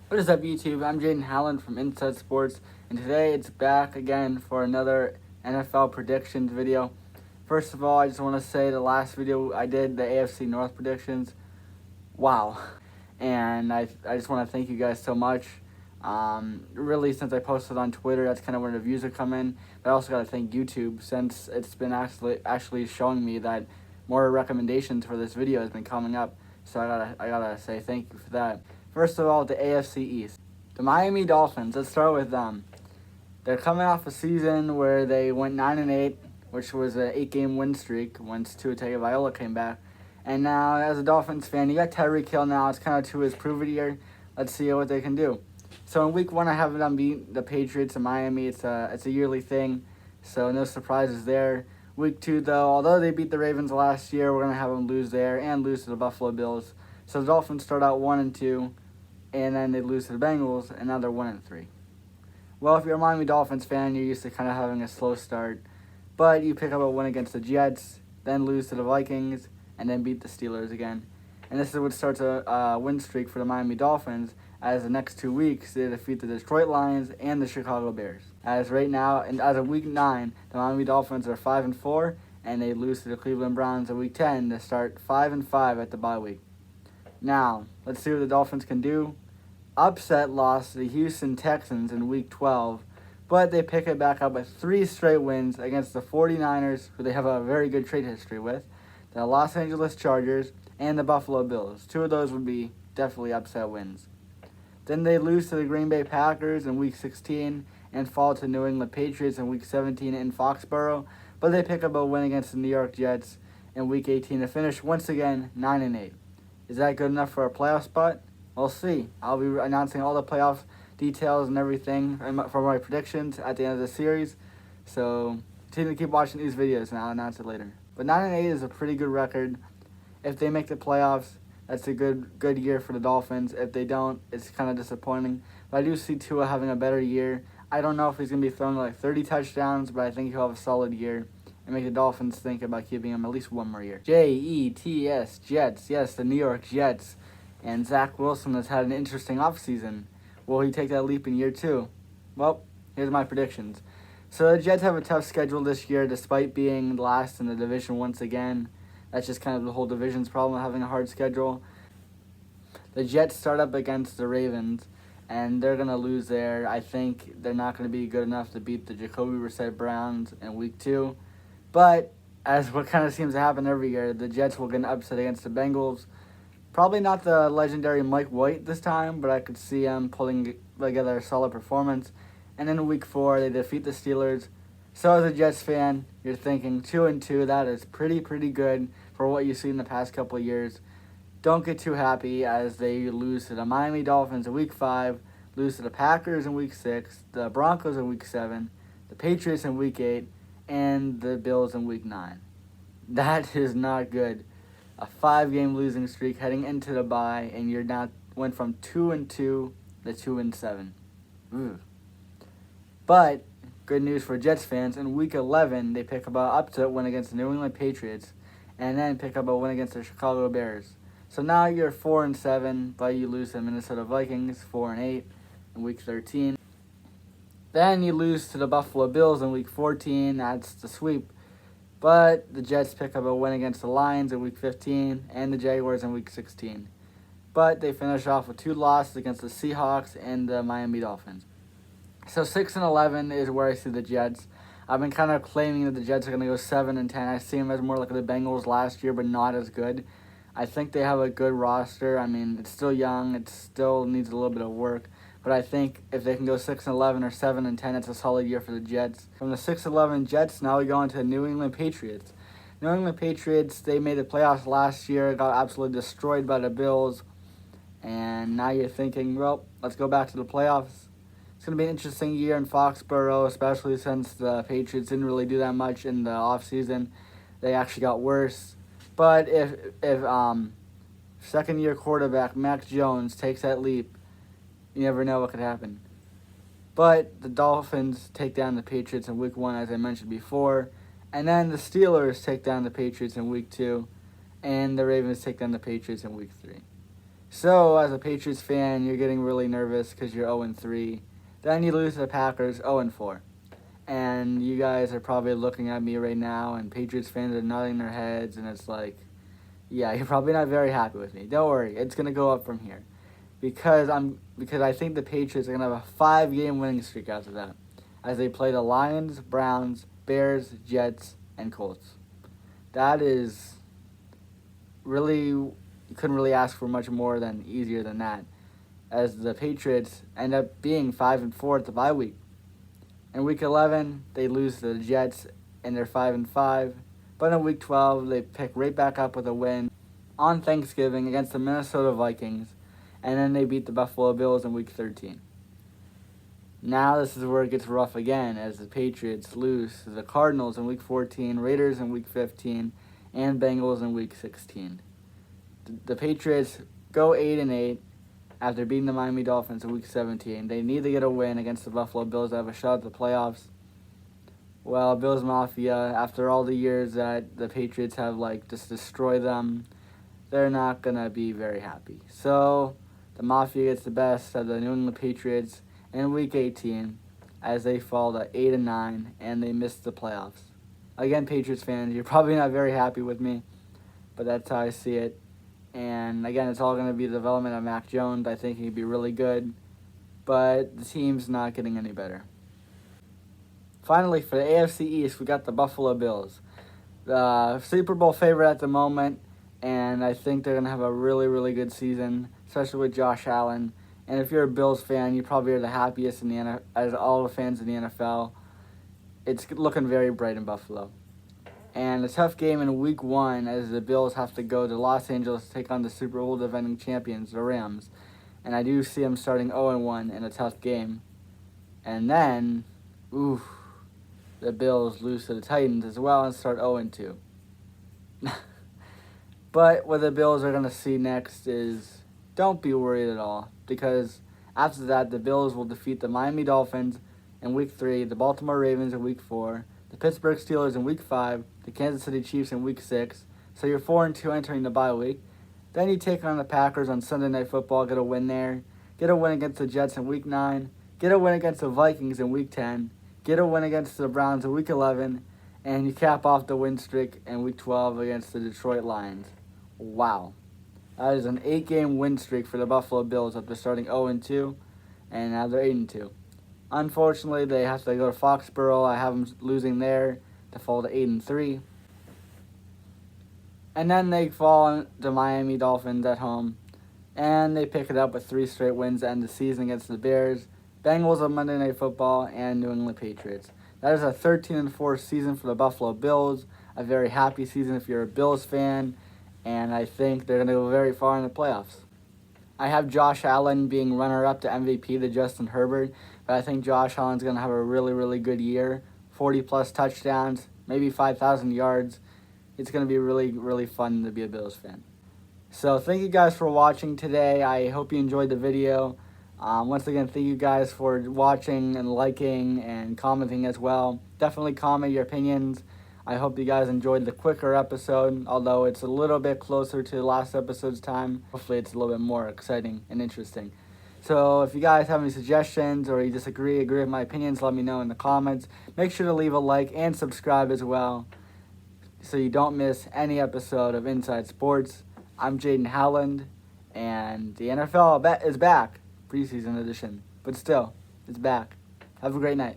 What is up, YouTube? I'm Jaiden from Inside Sports, and today it's back again for another NFL predictions video. First of all, I just want to say the last video I did, the AFC North predictions, wow. And I just want to thank you guys so much. Really, since I posted on Twitter, that's kind of where the views are coming. But I also got to thank YouTube, since it's been actually showing me that more recommendations for this video has been coming up. So I gotta say thank you for that. First of all, the AFC East. The Miami Dolphins, let's start with them. They're coming off a season where they went 9-8, which was an 8-game win streak once Tua Tagovailoa came back. And now, as a Dolphins fan, you got Tyreek Hill now. It's kind of Tua's prove it year. Let's see what they can do. So in week 1, I have them beat the Patriots in Miami. It's a yearly thing, so no surprises there. Week 2, though, although they beat the Ravens last year, we're going to have them lose there and lose to the Buffalo Bills. So the Dolphins start out 1-2, and then they lose to the Bengals, and now they're 1-3. Well, if you're a Miami Dolphins fan, you're used to kind of having a slow start. But you pick up a win against the Jets, then lose to the Vikings, and then beat the Steelers again. And this is what starts a win streak for the Miami Dolphins, as the next 2 weeks they defeat the Detroit Lions and the Chicago Bears. As right now, and as of week 9, the Miami Dolphins are 5-4, and they lose to the Cleveland Browns in week 10 to start 5-5 at the bye week. Now, let's see what the Dolphins can do. Upset loss to the Houston Texans in week 12, but they pick it back up with 3 straight wins against the 49ers, who they have a very good trade history with, the Los Angeles Chargers, and the Buffalo Bills. 2 of those would be definitely upset wins. Then they lose to the Green Bay Packers in week 16 and fall to New England Patriots in week 17 in Foxborough, but they pick up a win against the New York Jets in week 18 to finish once again 9-8. Is that good enough for a playoff spot? We'll see. I'll be announcing all the playoff details and everything for my predictions at the end of the series. So continue to keep watching these videos, and I'll announce it later. But 9-8 is a pretty good record. If they make the playoffs, that's a good year for the Dolphins. If they don't, it's kind of disappointing. But I do see Tua having a better year. I don't know if he's going to be throwing like 30 touchdowns, but I think he'll have a solid year and make the Dolphins think about keeping him at least one more year. Jets, Jets. Yes, the New York Jets. And Zach Wilson has had an interesting offseason. Will he take that leap in year 2? Well, here's my predictions. So the Jets have a tough schedule this year despite being last in the division once again. That's just kind of the whole division's problem, having a hard schedule. The Jets start up against the Ravens, and they're going to lose there. I think they're not going to be good enough to beat the Jacoby Brissett Browns in week 2. But, as what kind of seems to happen every year, the Jets will get an upset against the Bengals. Probably not the legendary Mike White this time, but I could see him pulling together a solid performance. And then in week 4, they defeat the Steelers. So as a Jets fan, you're thinking 2-2, that is pretty good for what you've seen in the past couple of years. Don't get too happy as they lose to the Miami Dolphins in week 5, lose to the Packers in week 6, the Broncos in week 7, the Patriots in week 8, and the Bills in week 9. That is not good. A 5-game losing streak heading into the bye, and you're now went from 2-2 to 2-7. Ugh. But good news for Jets fans, in week 11, they pick up an upset win against the New England Patriots, and then pick up a win against the Chicago Bears. So now you're 4-7, but you lose to the Minnesota Vikings, 4-8 in week 13. Then you lose to the Buffalo Bills in week 14. That's the sweep. But the Jets pick up a win against the Lions in week 15 and the Jaguars in week 16. But they finish off with 2 losses against the Seahawks and the Miami Dolphins. So 6-11 is where I see the Jets. I've been kind of claiming that the Jets are going to go 7-10. I see them as more like the Bengals last year, but not as good. I think they have a good roster. I mean, it's still young. It still needs a little bit of work. But I think if they can go 6-11 or 7-10, it's a solid year for the Jets. From the 6-11 Jets, now we go into the New England Patriots. New England Patriots, they made the playoffs last year, got absolutely destroyed by the Bills. And now you're thinking, well, let's go back to the playoffs. It's going to be an interesting year in Foxborough, especially since the Patriots didn't really do that much in the offseason. They actually got worse. But if second-year quarterback Mac Jones takes that leap, you never know what could happen. But the Dolphins take down the Patriots in week 1, as I mentioned before. And then the Steelers take down the Patriots in week 2. And the Ravens take down the Patriots in week 3. So, as a Patriots fan, you're getting really nervous because you're 0-3. Then you lose to the Packers 0-4. And you guys are probably looking at me right now, and Patriots fans are nodding their heads, and it's like, yeah, you're probably not very happy with me. Don't worry, it's gonna go up from here, because I think the Patriots are gonna have a 5-game winning streak after that, as they play the Lions, Browns, Bears, Jets, and Colts. That is really, you couldn't really ask for much more than easier than that, as the Patriots end up being 5-4 at the bye week. In Week 11, they lose to the Jets, and they're 5-5. But in Week 12, they pick right back up with a win on Thanksgiving against the Minnesota Vikings, and then they beat the Buffalo Bills in Week 13. Now this is where it gets rough again, as the Patriots lose to the Cardinals in Week 14, Raiders in Week 15, and Bengals in Week 16. The Patriots go 8-8. After beating the Miami Dolphins in Week 17. They need to get a win against the Buffalo Bills to have a shot at the playoffs. Well, Bills Mafia, after all the years that the Patriots have just destroyed them, they're not going to be very happy. So, the Mafia gets the best of the New England Patriots in Week 18 as they fall to 8-9 and they miss the playoffs. Again, Patriots fans, you're probably not very happy with me, but that's how I see it. And again, it's all going to be the development of Mac Jones. I think he'd be really good, but the team's not getting any better. Finally, for the AFC East, we got the Buffalo Bills, the Super Bowl favorite at the moment, and I think they're going to have a really, really good season, especially with Josh Allen. And if you're a Bills fan, you probably are the happiest in the NFL, as all the fans in the NFL. It's looking very bright in Buffalo. And a tough game in Week 1 as the Bills have to go to Los Angeles to take on the Super Bowl defending champions, the Rams. And I do see them starting 0-1 in a tough game. And then, the Bills lose to the Titans as well and start 0-2. But what the Bills are going to see next is, don't be worried at all, because after that, the Bills will defeat the Miami Dolphins in Week 3, the Baltimore Ravens in Week 4, the Pittsburgh Steelers in Week 5, the Kansas City Chiefs in Week 6. So you're 4-2 entering the bye week. Then you take on the Packers on Sunday Night Football, get a win there. Get a win against the Jets in Week 9. Get a win against the Vikings in Week 10. Get a win against the Browns in Week 11. And you cap off the win streak in Week 12 against the Detroit Lions. Wow. That is an 8-game win streak for the Buffalo Bills after starting 0-2. And now they're 8-2. Unfortunately, they have to go to Foxborough. I have them losing there to fall to 8-3. And then they fall to Miami Dolphins at home. And they pick it up with 3 straight wins to end the season against the Bears, Bengals on Monday Night Football, and New England Patriots. That is a 13-4 season for the Buffalo Bills. A very happy season if you're a Bills fan. And I think they're going to go very far in the playoffs. I have Josh Allen being runner-up to MVP to Justin Herbert, but I think Josh Allen's going to have a really, really good year. 40-plus touchdowns, maybe 5,000 yards. It's going to be really, really fun to be a Bills fan. So thank you guys for watching today. I hope you enjoyed the video. Once again, thank you guys for watching and liking and commenting as well. Definitely comment your opinions. I hope you guys enjoyed the quicker episode, although it's a little bit closer to last episode's time. Hopefully it's a little bit more exciting and interesting. So if you guys have any suggestions or you agree with my opinions, let me know in the comments. Make sure to leave a like and subscribe as well so you don't miss any episode of Inside Sports. I'm Jaiden Howland, and the NFL is back. Preseason edition. But still, it's back. Have a great night.